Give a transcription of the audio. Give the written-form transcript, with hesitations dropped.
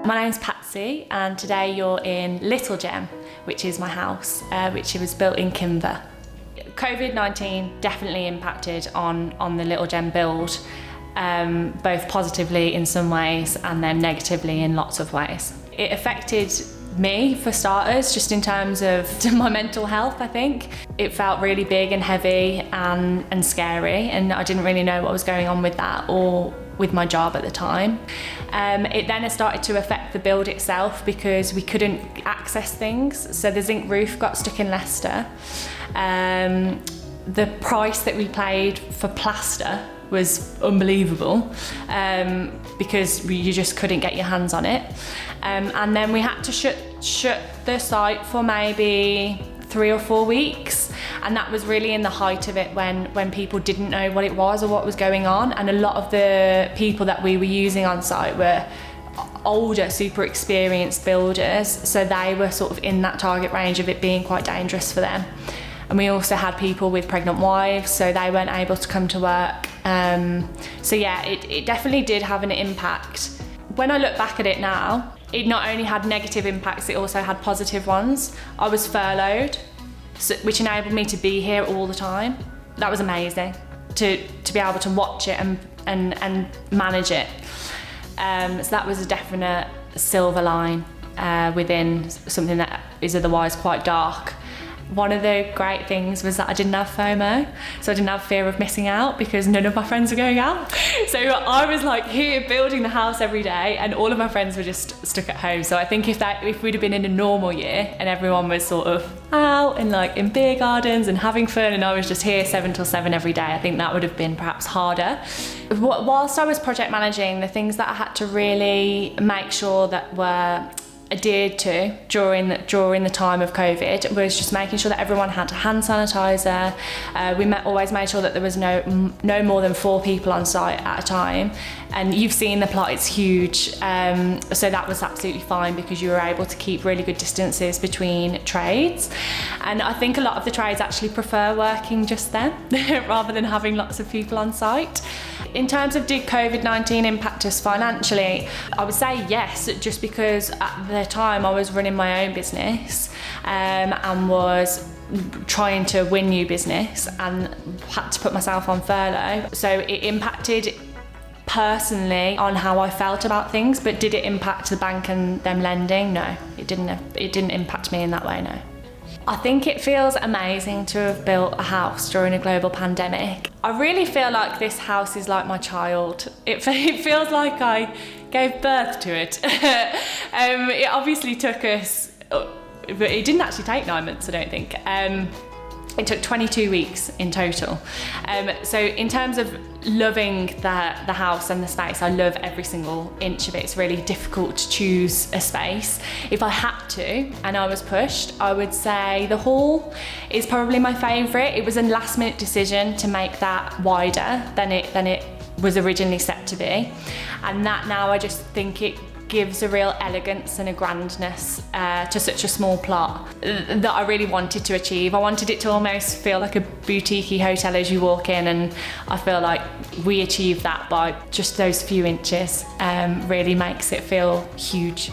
My name's Patsy, and today you're in Little Gem, which is my house, which was built in Kimber. Covid-19 definitely impacted on the Little Gem build, both positively in some ways and then negatively in lots of ways. It affected me, for starters, just in terms of my mental health, I think. It felt really big and heavy and scary, and I didn't really know what was going on with that or with my job at the time. It then started to affect the build itself because we couldn't access things. So the zinc roof got stuck in Leicester. The price that we paid for plaster was unbelievable because you just couldn't get your hands on it. And then we had to shut the site for maybe 3 or 4 weeks, and that was really in the height of it when people didn't know what it was or what was going on, and a lot of the people that we were using on site were older, super experienced builders, so they were sort of in that target range of it being quite dangerous for them. And we also had people with pregnant wives, so they weren't able to come to work. So yeah, it definitely did have an impact. When I look back at it now, it not only had negative impacts, it also had positive ones. I was furloughed, which enabled me to be here all the time. That was amazing, to be able to watch it and manage it. So that was a definite silver line within something that is otherwise quite dark. One of the great things was that I didn't have FOMO, so I didn't have fear of missing out because none of my friends were going out. So I was like here building the house every day, and all of my friends were just stuck at home. So I think if we'd have been in a normal year and everyone was sort of out and like in beer gardens and having fun, and I was just here 7 till 7 every day, I think that would have been perhaps harder. Whilst I was project managing, the things that I had to really make sure that were adhered to during the time of COVID was just making sure that everyone had hand sanitizer. We always made sure that there was no more than 4 people on site at a time, and you've seen the plot, it's huge, so that was absolutely fine because you were able to keep really good distances between trades. And I think a lot of the trades actually prefer working just then rather than having lots of people on site. In terms of did Covid-19 impact us financially, I would say yes, just because at the time I was running my own business and was trying to win new business and had to put myself on furlough. So it impacted personally on how I felt about things, but did it impact the bank and them lending? No, it didn't impact me in that way, no. I think it feels amazing to have built a house during a global pandemic. I really feel like this house is like my child. It feels like I gave birth to it. It obviously took us, but it didn't actually take 9 months, I don't think. It took 22 weeks in total. So in terms of loving the house and the space, I love every single inch of it. It's really difficult to choose a space. If I had to, and I was pushed, I would say the hall is probably my favourite. It was a last minute decision to make that wider than it was originally set to be. And that now I just think it gives a real elegance and a grandness to such a small plot that I really wanted to achieve. I wanted it to almost feel like a boutique-y hotel as you walk in, and I feel like we achieved that by just those few inches. Really makes it feel huge.